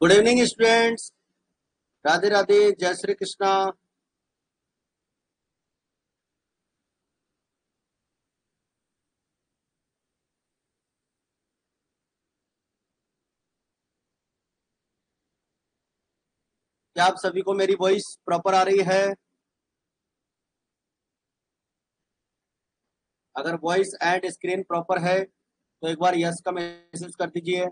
Good evening students. Radhe Radhe, जय श्री कृष्णा। क्या आप सभी को मेरी वॉइस प्रॉपर आ रही है? अगर वॉइस एंड स्क्रीन प्रॉपर है तो एक बार यस का मैसेज कर दीजिए।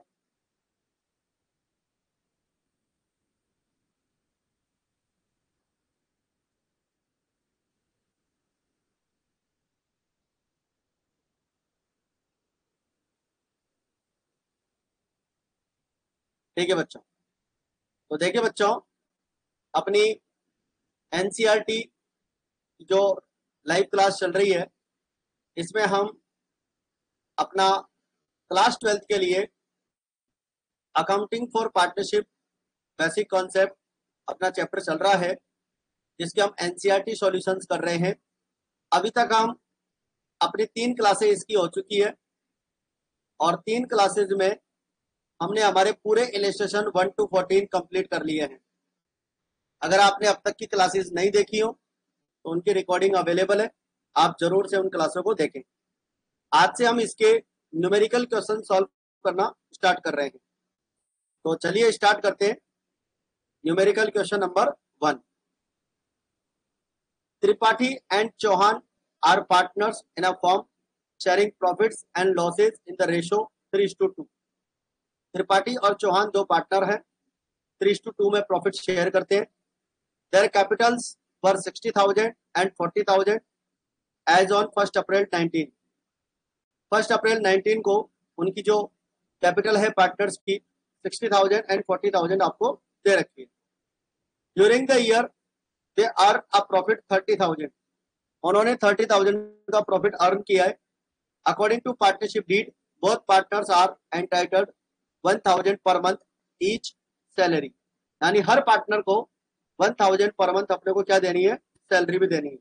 ठीक है बच्चों। तो देखिए बच्चों, अपनी एनसीईआरटी जो लाइव क्लास चल रही है, इसमें हम अपना क्लास 12th के लिए accounting for partnership basic concept अपना चैप्टर चल रहा है, जिसके हम एनसीईआरटी सॉल्यूशंस कर रहे हैं। अभी तक हम अपनी 3 क्लासेस इसकी हो चुकी है और 3 क्लासेज में हमने हमारे पूरे इलस्ट्रेशन 1 to 14 कंप्लीट कर लिए हैं। अगर आपने अब तक की क्लासेस नहीं देखी हो तो उनकी रिकॉर्डिंग अवेलेबल है, आप जरूर से उन क्लासों को देखें। आज से हम इसके न्यूमेरिकल क्वेश्चन सॉल्व करना स्टार्ट कर रहे हैं। तो चलिए स्टार्ट करते हैं। Numerical question number 1। Tripathi and Chauhan are partners in a firm sharing profits and losses in the ratio 3:2। Tripathi और चौहान दो पार्टनर हैं, 3:2 में प्रॉफिट शेयर करते हैं। Their capitals were 60,000 and 40,000 as on 1st April 19। 1st April 19 को उनकी जो कैपिटल है पार्टनर्स की 60,000 एंड 40,000 आपको दे रखी है। During the year they earn a profit 30,000। उन्होंने 30,000 का प्रॉफिट अर्न किया है। According to partnership deed both partners are entitled 1,000 per month each salary. यानी हर पार्टनर को 1,000 पर मंथ अपने को क्या देनी है, सैलरी भी देनी है।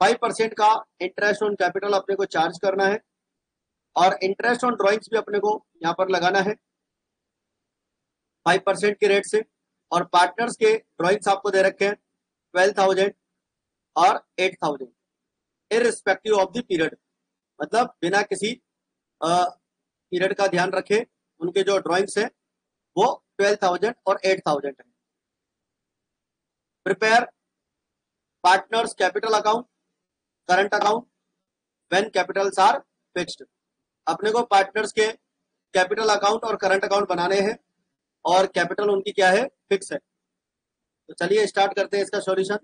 5% का इंटरेस्ट ऑन कैपिटल अपने को चार्ज करना है और इंटरेस्ट ऑन ड्रॉइंग्स भी अपने को यहाँ पर लगाना है 5% के रेट से। और पार्टनर्स के ड्रॉइंग्स आपको दे रखे हैं 12,000 और 8,000 इररिस्पेक्टिव ऑफ द पीरियड। मतलब बिना किसी पीरियड का ध्यान रखे उनके जो ड्रॉइंग्स है वो 12,000 और 8,000 है। Prepare partners capital account, current account when capitals are fixed. अपने को पार्टनर्स के कैपिटल अकाउंट और करंट अकाउंट बनाने हैं और कैपिटल उनकी क्या है, फिक्स है। तो चलिए स्टार्ट करते हैं इसका सॉल्यूशन।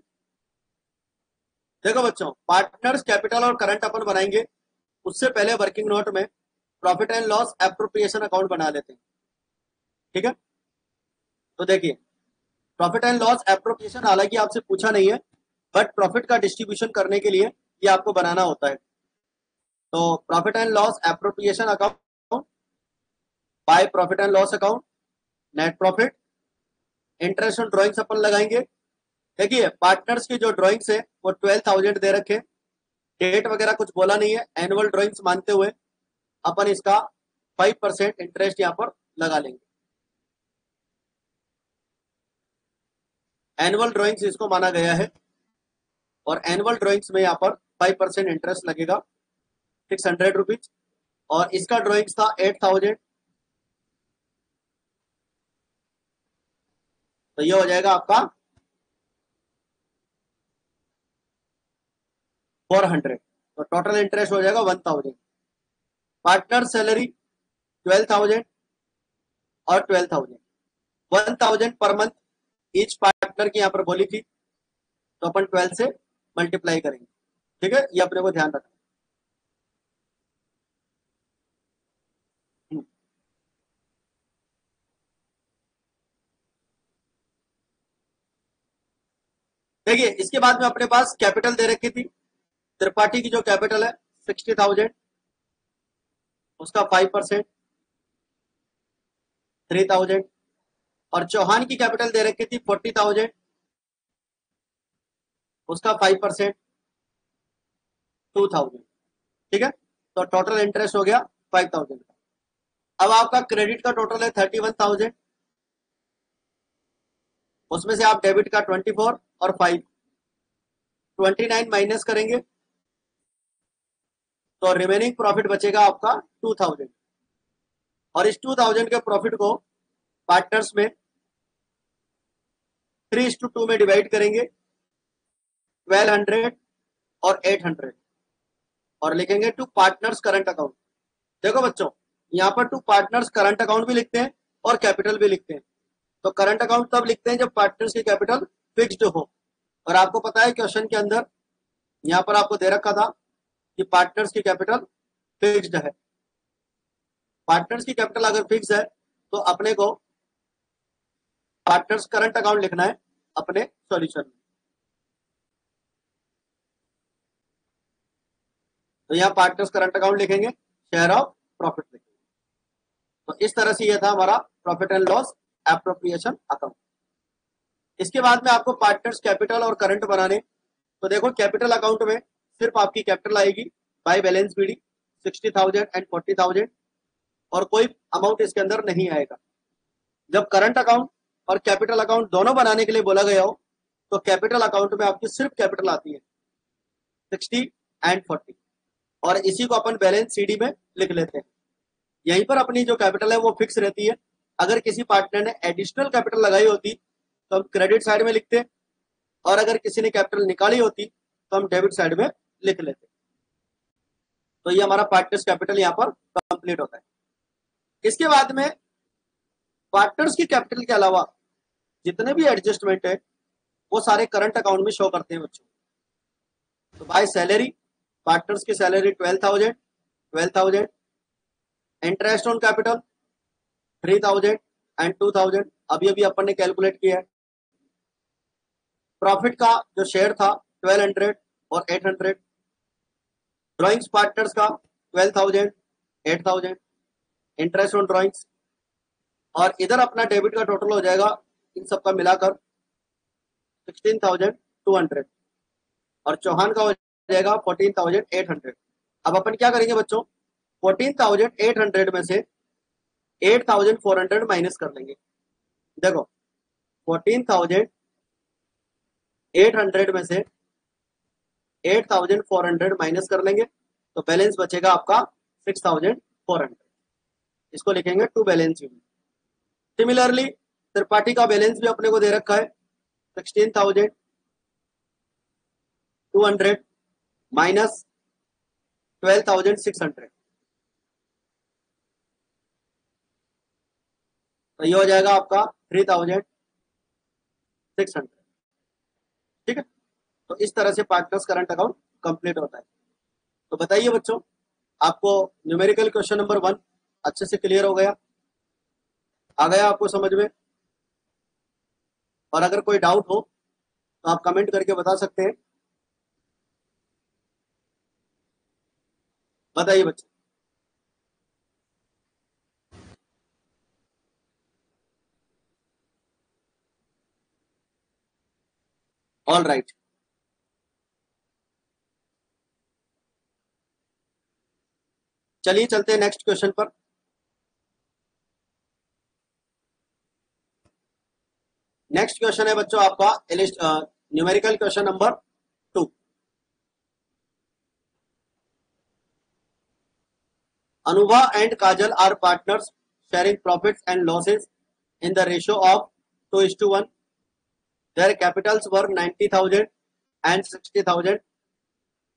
देखो बच्चों, पार्टनर्स कैपिटल और करंट अपन बनाएंगे, उससे पहले वर्किंग नोट में profit and loss appropriation account बना लेते हैं। ठीक है, तो देखिए प्रॉफिट एंड लॉस एप्रोप्रिएशन हालांकि आपसे पूछा नहीं है, बट प्रॉफिट का डिस्ट्रीब्यूशन करने के लिए ये आपको बनाना होता है। तो profit and loss appropriation account by profit and loss account, net profit, interest on drawings अपन लगाएंगे। देखिए पार्टनर्स की जो ड्रॉइंग्स है वो 12,000 दे रखे, डेट वगैरह कुछ बोला नहीं है, एनुअल ड्रॉइंग्स मानते हुए अपन इसका 5% इंटरेस्ट यहाँ पर लगा लेंगे। एनुअल ड्रॉइंग्स इसको माना गया है और एनुअल ड्रॉइंग्स में यहाँ पर 5% इंटरेस्ट लगेगा 600 रुपीज। और इसका ड्रॉइंग्स था 8,000, तो ये हो जाएगा आपका 400। तो टोटल इंटरेस्ट हो जाएगा 1,000। पार्टनर सैलरी 12,000 और 12,000, 1,000 पर मंथ ईच पार्टनर की यहाँ पर बोली थी, तो अपन 12 से मल्टीप्लाई करेंगे। ठीक है, ये अपने को ध्यान रखना। देखिए इसके बाद में अपने पास कैपिटल दे रखी थी। त्रिपाठी की जो कैपिटल है 60,000, उसका 5% 3,000। और चौहान की कैपिटल दे रखी थी 40,000, उसका 5% 2,000। ठीक है, तो टोटल इंटरेस्ट हो गया 5,000 का। अब आपका क्रेडिट का टोटल है 31,000 उसमें से आप डेबिट का 24 और 5 29 माइनस करेंगे तो रिमेनिंग प्रॉफिट बचेगा आपका 2000 और इस 2000 के प्रॉफिट को पार्टनर्स में 3:2 में डिवाइड करेंगे 1200 और 800 और लिखेंगे टू पार्टनर्स करंट अकाउंट। देखो बच्चों, यहाँ पर टू पार्टनर्स करंट अकाउंट भी लिखते हैं और कैपिटल भी लिखते हैं। तो करंट अकाउंट तब लिखते हैं जब पार्टनर्स की कैपिटल फिक्स्ड हो। और आपको पता है क्वेश्चन के अंदर यहाँ पर आपको दे रखा था कि पार्टनर्स की कैपिटल फिक्स्ड है। पार्टनर्स की कैपिटल अगर फिक्स है तो अपने को पार्टनर्स करंट अकाउंट लिखना है अपने सॉल्यूशन में। तो यहाँ पार्टनर्स करंट अकाउंट लिखेंगे, शेयर ऑफ प्रॉफिट लिखेंगे। तो इस तरह से यह था हमारा profit and loss appropriation account. इसके बाद में आपको पार्टनर्स कैपिटल और करंट बनाने। तो देखो कैपिटल अकाउंट में सिर्फ आपकी कैपिटल आएगी बाय बैलेंस बीडी 60,000 एंड 40,000 और कोई अमाउंट इसके अंदर नहीं आएगा। जब करंट अकाउंट और कैपिटल अकाउंट दोनों बनाने के लिए बोला गया हो तो कैपिटल अकाउंट में आपकी सिर्फ कैपिटल आती है 60 एंड 40 और इसी को अपन बैलेंस सीडी में लिख लेते हैं। यहीं पर अपनी जो कैपिटल है वो फिक्स रहती है। अगर किसी पार्टनर ने एडिशनल कैपिटल लगाई होती तो हम क्रेडिट साइड में लिखते और अगर किसी ने कैपिटल निकाली होती तो हम डेबिट साइड में लिख लेते। तो ये हमारा पार्टनर्स कैपिटल यहाँ पर कंप्लीट होता है। इसके बाद में पार्टनर्स की कैपिटल के अलावा जितने भी एडजस्टमेंट है वो सारे करंट अकाउंट में शो करते हैं बच्चों। तो बाय सैलरी, पार्टनर्स की salary 12,000 interest on capital 3,000 and 2,000 अभी अभी अपन ने कैलकुलेट किया है। प्रॉफिट का जो शेयर था 1200 और 800, ड्राइंग्स पार्टनर्स का 12,000 8,000 इंटरेस्ट ऑन ड्राइंग्स और इधर अपना डेबिट का टोटल हो जाएगा इन सबका मिलाकर 16,200 और चौहान का हो जाएगा 14,800। अब अपन क्या करेंगे बच्चों, 14,800 में से 8,400 माइनस कर लेंगे। देखो 14,800 में से 8,400 माइनस कर लेंगे तो बैलेंस बचेगा आपका 6,400। इसको लिखेंगे to balance unit. Similarly Tripathi का बैलेंस भी अपने को दे रखा है 16,200 माइनस 12,600 तो ये हो जाएगा आपका 3,600। ठीक है, तो इस तरह से पार्टनर्स करंट अकाउंट कंप्लीट होता है। तो बताइए बच्चों, आपको न्यूमेरिकल क्वेश्चन नंबर 1 अच्छे से क्लियर हो गया, आ गया आपको समझ में? और अगर कोई डाउट हो तो आप कमेंट करके बता सकते हैं। बताइए बच्चों। ऑल राइट, चलिए चलते हैं नेक्स्ट क्वेश्चन पर। नेक्स्ट क्वेश्चन है बच्चों आपका numerical question number 2। Anuva and Kajal are partners sharing profits and losses in the ratio of 2:1. Their capitals were 90,000 and 60,000.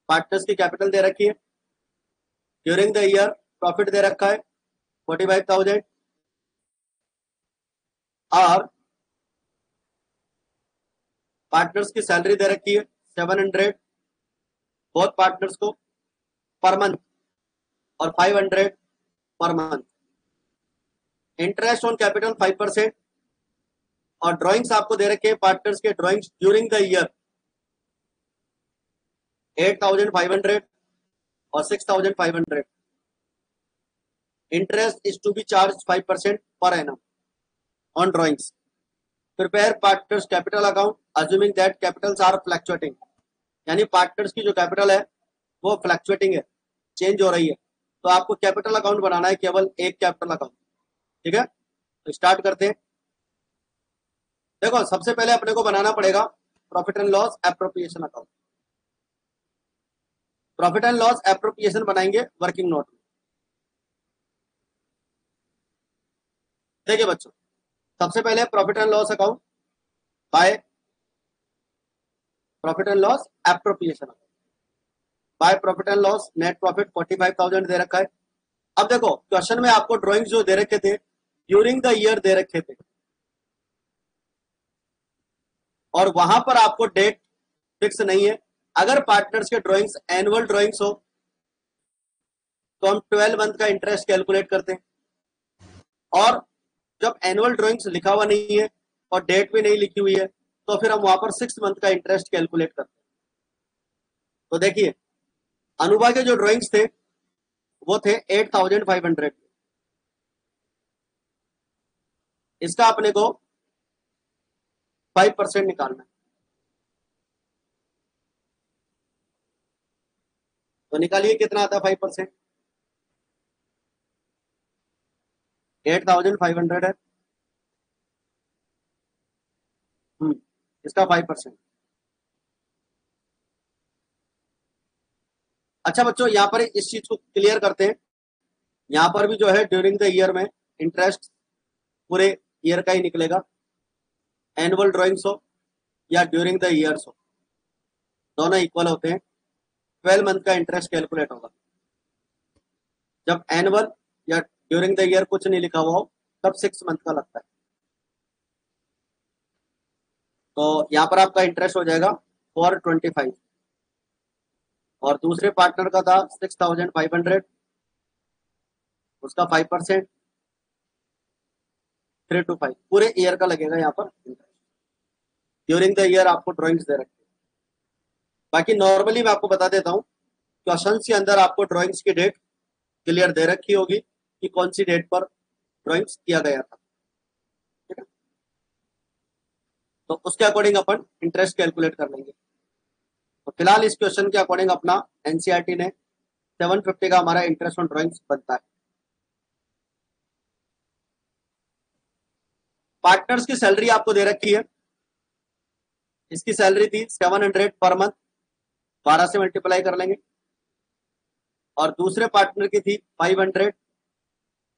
Partners की कैपिटल दे रखी है। ड्यूरिंग द ईयर प्रॉफिट दे रखा है 45,000 और पार्टनर्स की सैलरी दे रखी है 700 बोथ पार्टनर्स को पर मंथ और 500 per month. Interest on capital 5% और ड्राइंग्स आपको दे रखे हैं पार्टनर्स के ड्राइंग्स ड्यूरिंग द ईयर 8,500 और 6,500। Interest is to be charged 5% per annum on drawings. Prepare partners capital account assuming that capitals are fluctuating, यानी partners की जो कैपिटल है वो फ्लक्चुएटिंग है, चेंज हो रही है। तो आपको कैपिटल अकाउंट बनाना है केवल एक कैपिटल अकाउंट। ठीक है, तो स्टार्ट करते हैं। देखो सबसे पहले अपने को बनाना पड़ेगा profit and loss appropriation account. Profit and loss appropriation बनाएंगे वर्किंग नोट में। देखिए बच्चों, सबसे पहले profit and loss account by profit and loss appropriation account. By profit and loss net profit 45,000 दे रखा है। अब देखो क्वेश्चन में आपको ड्राइंग्स जो दे रखे थे ड्यूरिंग द ईयर दे रखे थे, और वहां पर आपको डेट फिक्स नहीं है। अगर पार्टनर्स के ड्राइंग्स एनुअल ड्राइंग्स हो तो हम 12 मंथ का इंटरेस्ट कैलकुलेट करते हैं, और जब एनुअल ड्राइंग्स लिखा हुआ नहीं है और डेट भी नहीं लिखी हुई है तो फिर हम वहां पर 6 मंथ का इंटरेस्ट कैलकुलेट करते हैं। तो देखिए अनुभा के जो ड्राइंग्स थे वो थे 8,500, इसका अपने को 5% निकालना है। तो निकालिए कितना आता है 5%। 8,500 है, इसका 5%। अच्छा बच्चों यहाँ पर इस चीज को क्लियर करते हैं। यहाँ पर भी जो है ड्यूरिंग द ईयर में इंटरेस्ट पूरे ईयर का ही निकलेगा, एनुअल ड्राइंग्स हो या ड्यूरिंग द ईयर्स हो दोनों इक्वल होते हैं। 12 मंथ का इंटरेस्ट कैलकुलेट होगा। जब एनुअल या ड्यूरिंग द ईयर कुछ नहीं लिखा हुआ हो तब 6 मंथ का लगता है। तो यहाँ पर आपका इंटरेस्ट हो जाएगा 425, और दूसरे पार्टनर का था 6,500, उसका 5%, 325 पूरे ईयर का लगेगा यहाँ पर इंटरेस्ट। ड्यूरिंग द ईयर आपको ड्राइंग्स दे रखे। बाकी नॉर्मली मैं आपको बता देता हूँ, क्वेश्चन के अंदर आपको ड्राइंग्स की डेट क्लियर दे रखी होगी कि कौन सी डेट पर ड्राइंग्स किया गया था, ठीक है। तो उसके अकॉर्डिंग अपन इंटरेस्ट कैलकुलेट कर लेंगे। तो फिलहाल इस क्वेश्चन के अकॉर्डिंग अपना एनसीईआरटी ने 750 का हमारा इंटरेस्ट ऑन ड्राइंग्स बनता है। पार्टनर्स की सैलरी आपको दे रखी है, इसकी सैलरी थी 700 पर मंथ, 12 से मल्टीप्लाई कर लेंगे। और दूसरे पार्टनर की थी 500,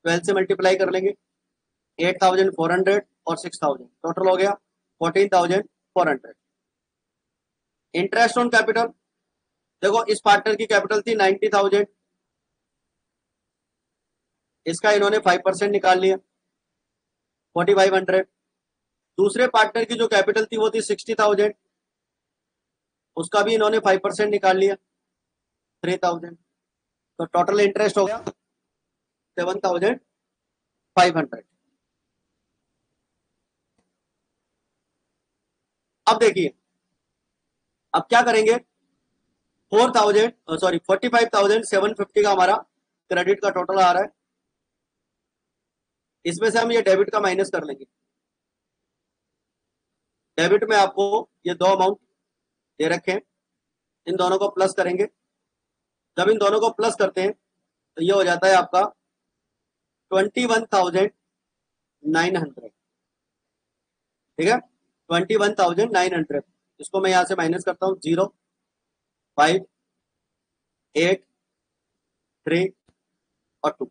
12 से मल्टीप्लाई कर लेंगे। 8,400 और 6,000 टोटल हो गया 14,400। इंटरेस्ट ऑन कैपिटल, देखो इस पार्टनर की कैपिटल थी 90,000, इसका इन्होंने 5% निकाल लिया 4,500। दूसरे पार्टनर की जो कैपिटल थी वो थी 60,000, उसका भी इन्होंने 5% निकाल लिया 3,000। तो टोटल इंटरेस्ट हो गया 7,500। अब देखिए अब क्या करेंगे, 45,750 का हमारा क्रेडिट का टोटल आ रहा है। इसमें से हम ये डेबिट का माइनस कर लेंगे। डेबिट में आपको ये दो अमाउंट दे रखे हैं, इन दोनों को प्लस करेंगे। जब इन दोनों को प्लस करते हैं तो ये हो जाता है आपका 21,900, ठीक है। 21,900, इसको मैं यहां से माइनस करता हूं 0, 5, 8, 3 और 2,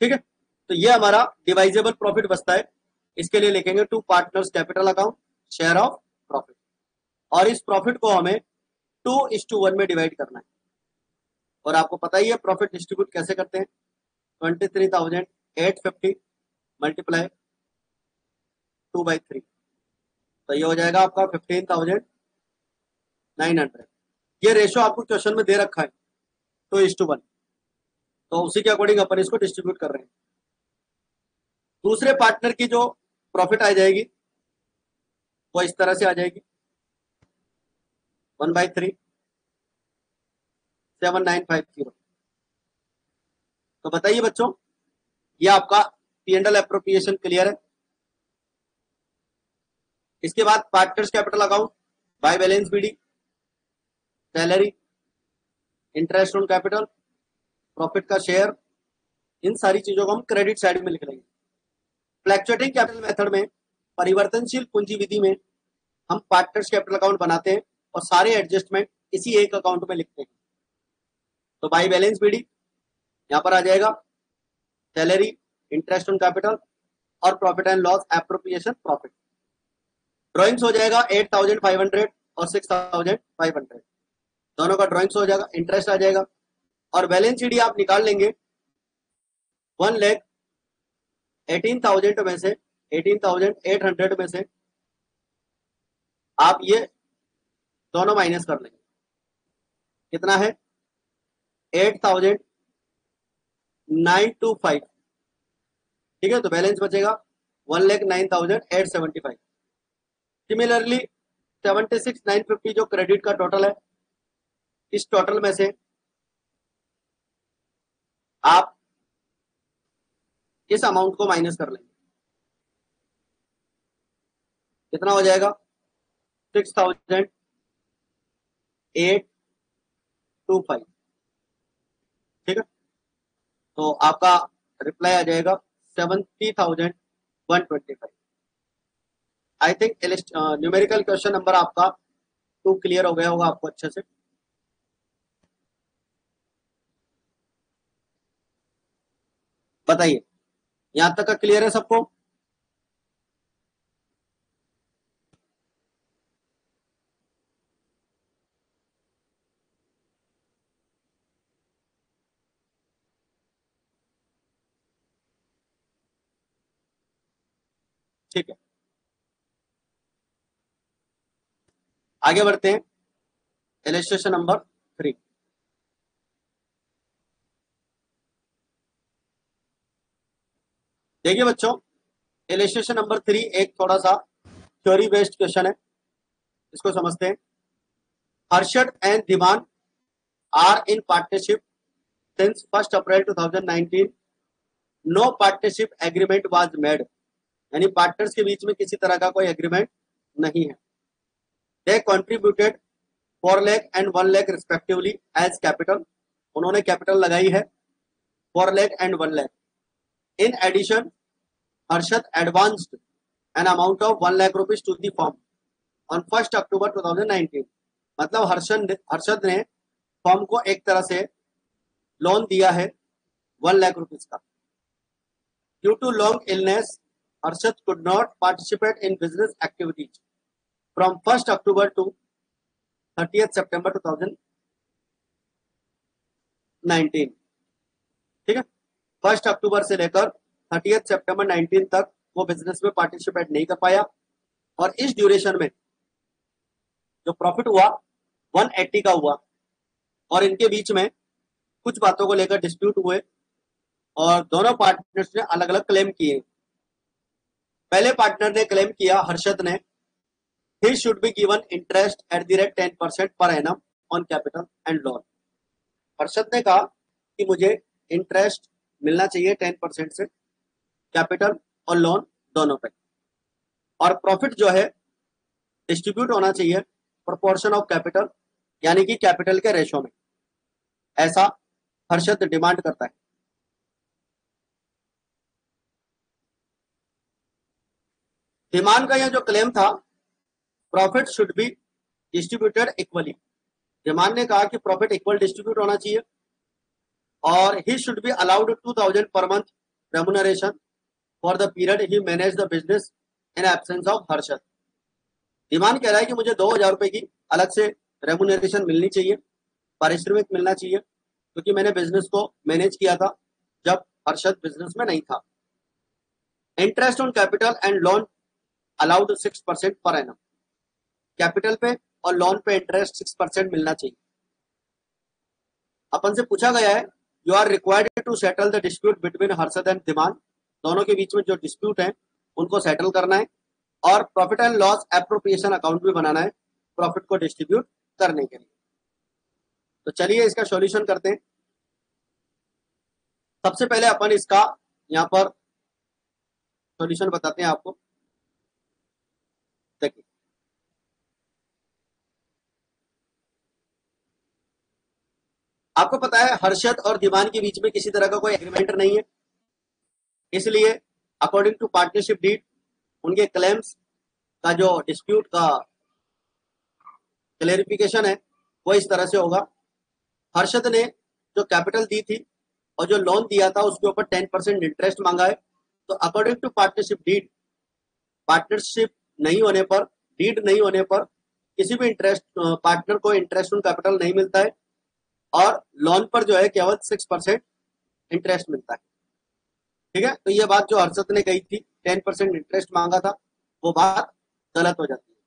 ठीक है। तो ये हमारा डिवाइजेबल प्रॉफिट बचता है। इसके लिए लिखेंगे to partners capital account share of profit, और इस प्रॉफिट को हमें 2:1 में डिवाइड करना है। और आपको पता ही है प्रॉफिट डिस्ट्रीब्यूट कैसे करते हैं, 23,850 मल्टीप्लाई 2/3, तो ये हो जाएगा आपका 15,900। ये रेशो आपको क्वेश्चन में दे रखा है 2:1, तो उसी के अकॉर्डिंग अपन इसको डिस्ट्रीब्यूट कर रहे हैं। दूसरे पार्टनर की जो प्रॉफिट आ जाएगी वो इस तरह से आ जाएगी 1/3, 7,950। तो बताइए बच्चों, ये आपका P&L एप्रोप्रिएशन क्लियर है। इसके बाद partners capital account by balance BD, salary, interest on capital, profit का शेयर, इन सारी चीजों को हम क्रेडिट साइड में लिख लेंगे। फ्लैक्चुएटिंग कैपिटल मेथड में परिवर्तनशील पूंजी विधि में हम पार्टनर्स कैपिटल अकाउंट बनाते हैं और सारे एडजस्टमेंट इसी एक अकाउंट में लिखते हैं। तो बाई बैलेंस बीडी यहाँ पर आ जाएगा सैलरी, इंटरेस्ट ऑन कैपिटल और profit and loss appropriation profit. Drawings हो जाएगा 8,500 और 6,500, दोनों का ड्रॉइंग्स हो जाएगा, इंटरेस्ट आ जाएगा और बैलेंस शीट आप निकाल लेंगे 1,18,000 में से 18,800 में से आप ये दोनों माइनस कर लेंगे, कितना है 8,925, ठीक है। तो बैलेंस बचेगा 1,09,875। सिमिलरली 76,950 जो क्रेडिट का टोटल है, इस टोटल में से आप इस अमाउंट को माइनस कर लेंगे, कितना हो जाएगा 6,825, ठीक है। तो आपका रिप्लाई आ जाएगा 70,125। I think numerical question number आपका 2 क्लियर हो गया होगा आपको अच्छे से। बताइए यहां तक का क्लियर है सबको? ठीक है, आगे बढ़ते हैं। Illustration number 3। देखिए बच्चों, इलस्ट्रेशन नंबर 3 एक थोड़ा सा थ्योरी बेस्ड क्वेश्चन है, इसको समझते हैं। Harshad and Dhiman are in partnership since 1 April 2019। No partnership agreement was made, यानी पार्टनर्स के बीच में किसी तरह का कोई एग्रीमेंट नहीं है। They contributed 4 lakh and 1 lakh respectively as capital, उन्होंने कैपिटल लगाई है 4 lakh and 1 lakh. In addition Harshad advanced an amount of 1 lakh rupees to the firm on 1 October 2019। मतलब हर्षद ने फर्म को एक तरह से लोन दिया है 1 लाख रुपीज का। Due to long illness Harshad could not participate in business activities from 1 October to 30 September 2019, ठीक है। 1 अक्टूबर से लेकर 30 सितंबर 19 तक वो बिजनेस में पार्टिसिपेट नहीं कर पाया और इस ड्यूरेशन में जो प्रॉफिट हुआ 180 का हुआ और इनके बीच में कुछ बातों को लेकर डिस्प्यूट हुए और दोनों पार्टनर्स ने अलग अलग क्लेम किए। पहले पार्टनर ने क्लेम किया, हर्षद ने, he should be given interest at the rate 10% per annum on capital and loan। Harshad ने कहा कि मुझे इंटरेस्ट मिलना चाहिए 10% से कैपिटल और लोन दोनों पे, और प्रॉफिट जो है डिस्ट्रीब्यूट होना चाहिए प्रोपोर्शन ऑफ कैपिटल, यानी कि कैपिटल के रेशो में, ऐसा हर्षद डिमांड करता है। डिमांड का यह जो क्लेम था, profit should be distributed equally, demand ने कहा कि प्रॉफिट इक्वल डिस्ट्रीब्यूट होना चाहिए और he should be allowed 2,000 per month remuneration for the period he manage the business in absence of Harshad. Demand कह रहा है कि मुझे 2,000 रुपए की अलग से रेमुनरेशन मिलनी चाहिए, पारिश्रमिक मिलना चाहिए, क्योंकि मैंने बिजनेस को मैनेज किया था जब हर्षद बिजनेस में नहीं था। Interest on capital and loan allowed 6% per annum, capital पे और लोन पे इंटरेस्ट 6% मिलना चाहिए। अपन से पूछा गया है you are required to settle the dispute between Harshad and Dhiman, दोनों के बीच में जो डिस्प्यूट है उनको सेटल करना है और profit and loss appropriation account भी बनाना है प्रॉफिट को डिस्ट्रीब्यूट करने के लिए। तो चलिए इसका सॉल्यूशन करते हैं। सबसे पहले अपन इसका यहां पर सॉल्यूशन बताते हैं आपको। देखिए, आपको पता है हर्षद और दीवान के बीच में किसी तरह का कोई एग्रीमेंट नहीं है, इसलिए अकॉर्डिंग टू पार्टनरशिप डीड उनके क्लेम्स का जो डिस्प्यूट का क्लेरिफिकेशन है वो इस तरह से होगा। हर्षद ने जो कैपिटल दी थी और जो लोन दिया था उसके ऊपर 10% इंटरेस्ट मांगा है। तो according to partnership deed, partnership नहीं होने पर, डीड नहीं होने पर किसी भी इंटरेस्ट पार्टनर को इंटरेस्ट ऑन कैपिटल नहीं मिलता है और लोन पर जो है केवल 6% इंटरेस्ट मिलता है। ठीक है, तो ये बात जो हर्षद ने कही थी 10% इंटरेस्ट मांगा था वो बात गलत हो जाती है।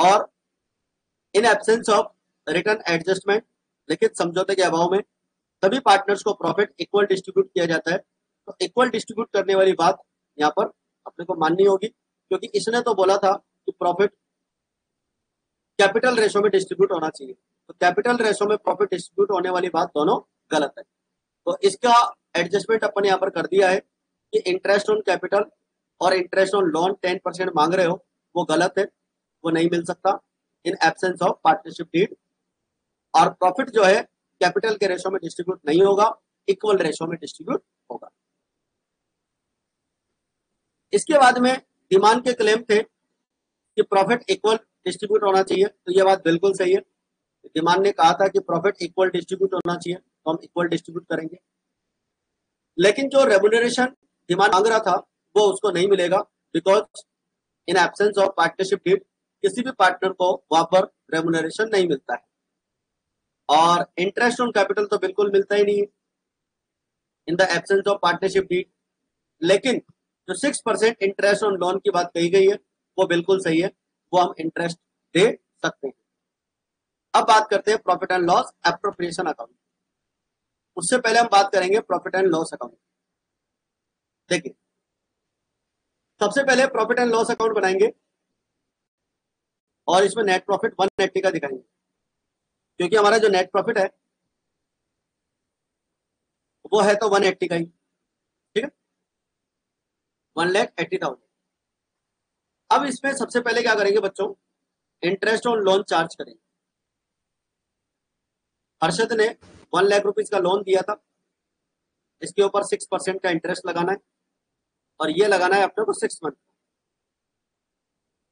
और इन एब्सेंस ऑफ रिटर्न एडजस्टमेंट, लिखित समझौते के अभाव में सभी पार्टनर्स को प्रॉफिट इक्वल डिस्ट्रीब्यूट किया जाता है। तो इक्वल डिस्ट्रीब्यूट करने वाली बात यहाँ पर अपने को माननी होगी, क्योंकि इसने तो बोला था कि प्रॉफिट कैपिटल रेशो में डिस्ट्रीब्यूट होना चाहिए, तो कैपिटल रेशो में प्रॉफिट डिस्ट्रीब्यूट होने वाली बात दोनों गलत है। तो इसका एडजस्टमेंट अपन यहाँ पर कर दिया है कि इंटरेस्ट ऑन कैपिटल और इंटरेस्ट ऑन लोन 10% मांग रहे हो वो गलत है, वो नहीं मिल सकता in absence of partnership deed. और प्रॉफिट जो है कैपिटल के रेशो में डिस्ट्रीब्यूट नहीं होगा, इक्वल रेशो में डिस्ट्रीब्यूट होगा। इसके बाद में डिमांड के क्लेम थे कि प्रॉफिट इक्वल डिस्ट्रीब्यूट होना चाहिए, तो यह बात बिल्कुल सही है। डिमांड ने कहा था कि प्रॉफिट इक्वल डिस्ट्रीब्यूट होना चाहिए, तो हम इक्वल डिस्ट्रीब्यूट करेंगे। लेकिन जो रेम्यूनरेशन डिमांड मांग रहा था वो उसको नहीं मिलेगा, because in absence of partnership deed किसी भी पार्टनर को वहां पर रेम्यूनरेशन नहीं मिलता है। और इंटरेस्ट ऑन कैपिटल तो बिल्कुल मिलता ही नहीं है in the absence of partnership deed. लेकिन जो 6% इंटरेस्ट ऑन लोन की बात कही गई है वो बिल्कुल सही है, वो हम इंटरेस्ट दे सकते हैं। अब बात करते हैं profit and loss appropriation account. उससे पहले हम बात करेंगे प्रॉफिट एंड लॉस अकाउंट। देखिए, सबसे पहले प्रॉफिट एंड लॉस अकाउंट बनाएंगे और इसमें नेट प्रॉफिट 180 का दिखाएंगे, क्योंकि हमारा जो नेट प्रॉफिट है वो है तो 180 का ही। ठीक है, 1,80,000। अब इसमें सबसे पहले क्या करेंगे बच्चों, इंटरेस्ट ऑन लोन चार्ज करेंगे। हर्षद ने 1 लाख रुपीज का लोन दिया था, इसके ऊपर 6% का इंटरेस्ट लगाना है और ये लगाना है अपने को 6 मंथ।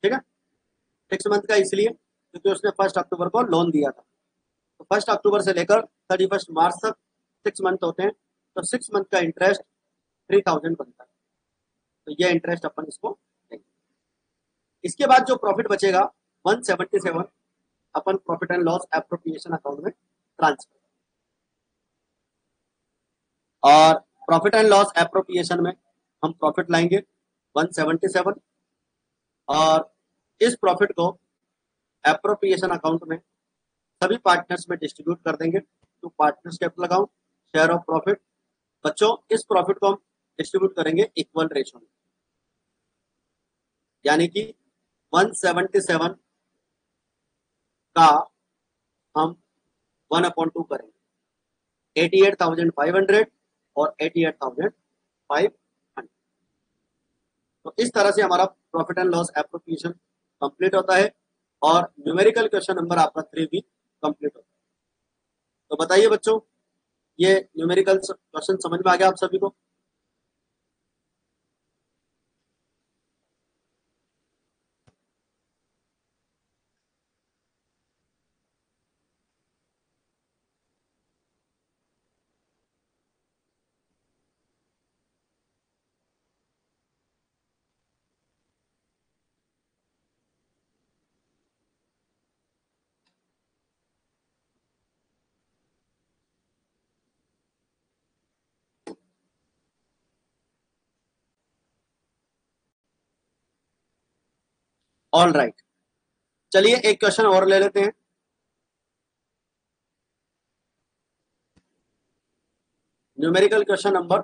ठीक है, 6 मंथ का इसलिए क्योंकि उसने 1 अक्टूबर को लोन दिया था, तो 1 अक्टूबर से लेकर 31 मार्च तक 6 मंथ होते हैं, तो 6 मंथ का इंटरेस्ट 3,000 बनता है, तो ये इंटरेस्ट अपन इसको देंगे। इसके बाद जो प्रॉफिट बचेगा 177 अपन profit and loss appropriation account में ट्रांसफर। और प्रॉफिट एंड लॉस एप्रोप्रिएशन में हम प्रॉफिट लाएंगे 177 और इस प्रॉफिट को एप्रोप्रिएशन अकाउंट में सभी पार्टनर्स में डिस्ट्रीब्यूट कर देंगे to partners capital account share of profit. बच्चों, इस प्रॉफिट को हम डिस्ट्रीब्यूट करेंगे इक्वल रेशो में, यानी कि 177 का हम 1/2 करेंगे, 88,500 और 88,500। तो इस तरह से हमारा profit and loss appropriation complete होता है और न्यूमेरिकल क्वेश्चन नंबर आपका 3 भी कंप्लीट होता है। तो बताइए बच्चों, ये न्यूमेरिकल क्वेश्चन समझ में आ गया आप सभी को? ऑल राइट, चलिए एक क्वेश्चन और ले लेते हैं। Numerical question number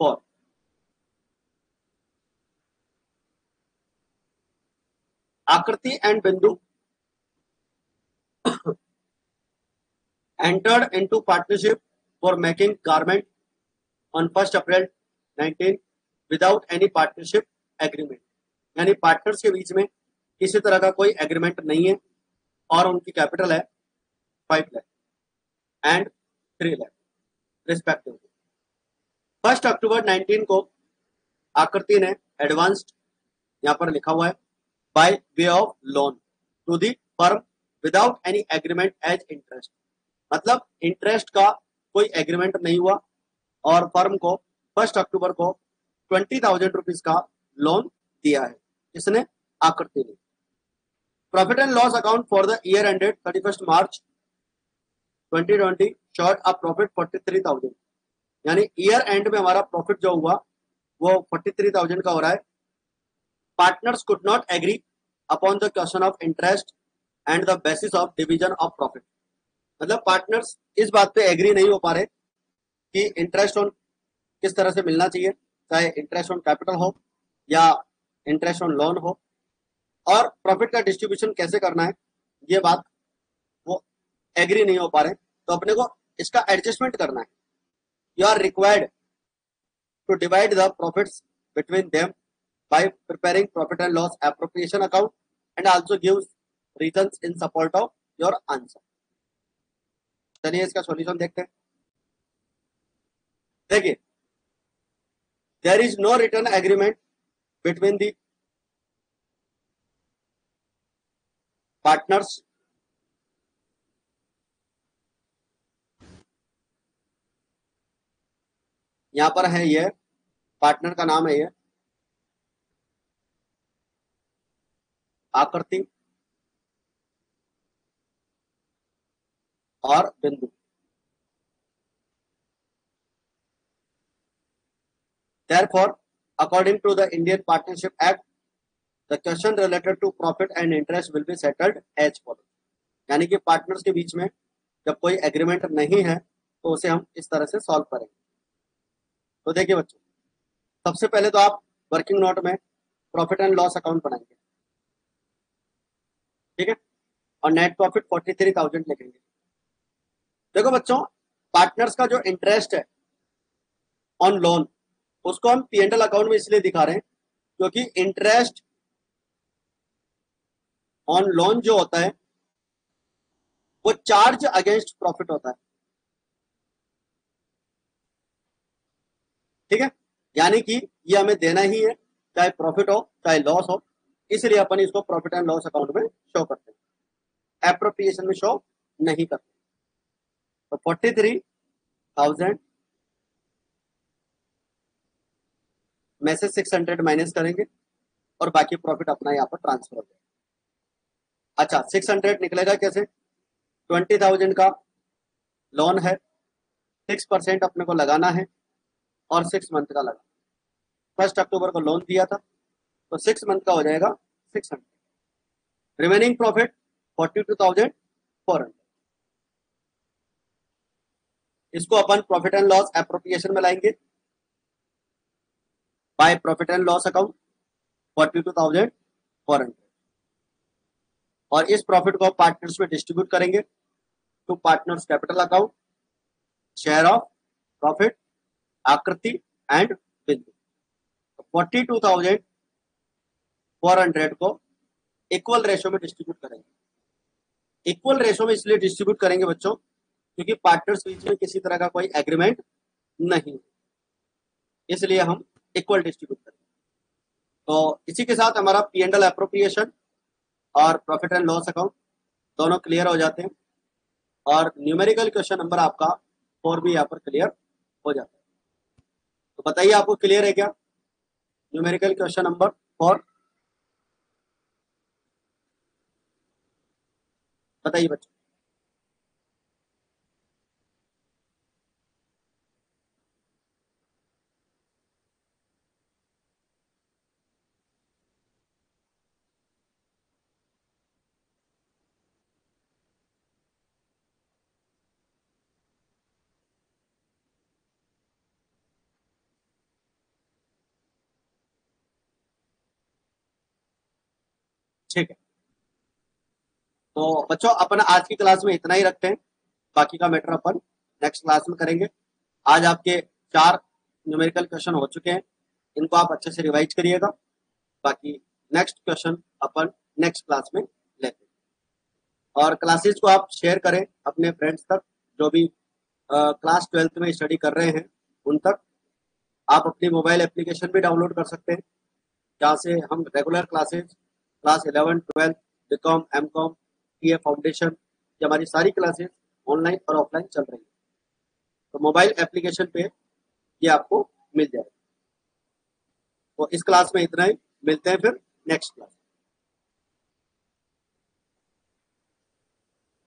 4। आकृति एंड बिंदु entered into partnership for making garment on 1 April 19 without any partnership agreement. यानी पार्टनर्स के बीच में किसी तरह का कोई एग्रीमेंट नहीं है और उनकी कैपिटल है 5 लाख एंड 3 लाख रिस्पेक्टिवली। 1 अक्टूबर 19 को आकृति ने एडवांस्ड यहाँ पर लिखा हुआ है by way of loan to the firm without any agreement as interest, मतलब इंटरेस्ट का कोई एग्रीमेंट नहीं हुआ और फर्म को 1 अक्टूबर को 20,000 रुपीज का लोन दिया है, इसने आकृति ने। Profit and loss account for the year ended 31 March 2020 short a profit 43,000, यानी ईयर एंड में हमारा प्रॉफिट जो हुआ वो 43,000 का हो रहा है। Partners could not agree upon the question of interest and the basis of division of profit, मतलब पार्टनर्स इस बात पे एग्री नहीं हो पा रहे कि इंटरेस्ट ऑन किस तरह से मिलना चाहिए, चाहे इंटरेस्ट ऑन कैपिटल हो या इंटरेस्ट ऑन लोन हो, और प्रॉफिट का डिस्ट्रीब्यूशन कैसे करना है ये बात वो एग्री नहीं हो पा रहे। तो अपने को इसका एडजस्टमेंट करना है। You are required to divide the profits between them by preparing profit and loss appropriation account and also gives reasons in support of your answer। चलिए इसका सॉल्यूशन देखते हैं। देखिए, there is no written agreement between the partners यहाँ पर है, ये partner का नाम है, ये आकृति और बिंदु। Therefore, according to the Indian Partnership Act, the question related to profit and interest will be settled as follows। यानी कि पार्टनर्स के बीच में जब कोई एग्रीमेंट नहीं है तो उसे हम इस तरह से सॉल्व करेंगे। तो देखिए बच्चों, सबसे पहले तो आप वर्किंग नोट में प्रॉफिट एंड लॉस अकाउंट बनाएंगे, ठीक है, और नेट प्रॉफिट 43,000 लिखेंगे। देखो बच्चों, पार्टनर्स का जो इंटरेस्ट है ऑन लोन उसको हम पी एंड एल अकाउंट में इसलिए दिखा रहे हैं क्योंकि इंटरेस्ट ऑन लोन जो होता है वो चार्ज अगेंस्ट प्रॉफिट होता है, ठीक है, यानी कि ये हमें देना ही है, चाहे प्रॉफिट हो चाहे लॉस हो, इसलिए अपन इसको प्रॉफिट एंड लॉस अकाउंट में शो करते हैं, एप्रोप्रिएशन में शो नहीं करते। तो 43,000 में से 600 माइनस करेंगे और बाकी प्रॉफिट अपना यहाँ पर ट्रांसफर हो जाएगा। अच्छा, 600 निकलेगा कैसे? 20,000 का लोन है, 6% अपने को लगाना है और 6 मंथ का लगा। 1 अक्टूबर को लोन दिया था तो 6 मंथ का हो जाएगा 600। Remaining profit 42,400। इसको अपन प्रॉफिट एंड लॉस एप्रोप्रिएशन में लाएंगे by profit and loss account 42,400, और इस प्रॉफिट को पार्टनर्स में डिस्ट्रीब्यूट करेंगे to partners capital account, share of profit, Aakriti and Bindu. 42,400 को इक्वल रेशो में डिस्ट्रीब्यूट करेंगे। इक्वल रेशो में इसलिए डिस्ट्रीब्यूट करेंगे बच्चों क्योंकि पार्टनर्स बीच में किसी तरह का कोई एग्रीमेंट नहीं है, इसलिए हम इक्वल डिस्ट्रीब्यूट करेंगे। तो इसी के साथ हमारा पी एंड एल एप्रोप्रिएशन और प्रॉफिट एंड लॉस अकाउंट दोनों क्लियर हो जाते हैं और न्यूमेरिकल क्वेश्चन नंबर आपका 4 भी यहाँ पर क्लियर हो जाता है। तो बताइए आपको क्लियर है क्या न्यूमेरिकल क्वेश्चन नंबर 4? बताइए बच्चों। ठीक है, तो बच्चों अपन आज की क्लास में इतना ही रखते हैं, बाकी का मैटर अपन नेक्स्ट क्लास में करेंगे। आज आपके 4 न्यूमेरिकल क्वेश्चन हो चुके हैं, इनको आप अच्छे से रिवाइज करिएगा, बाकी नेक्स्ट क्वेश्चन अपन नेक्स्ट क्लास में लेते हैं। और क्लासेस को आप शेयर करें अपने फ्रेंड्स तक, जो भी क्लास 12th में स्टडी कर रहे हैं उन तक। आप अपनी मोबाइल एप्लीकेशन भी डाउनलोड कर सकते हैं जहाँ से हम regular classes class 11, 12, BCom, MCom, CA foundation, ये हमारी सारी क्लासेज ऑनलाइन और ऑफलाइन चल रही है। तो मोबाइल एप्लीकेशन पे ये आपको मिल जाएगा। तो इस क्लास में इतना ही, मिलते हैं फिर नेक्स्ट क्लास।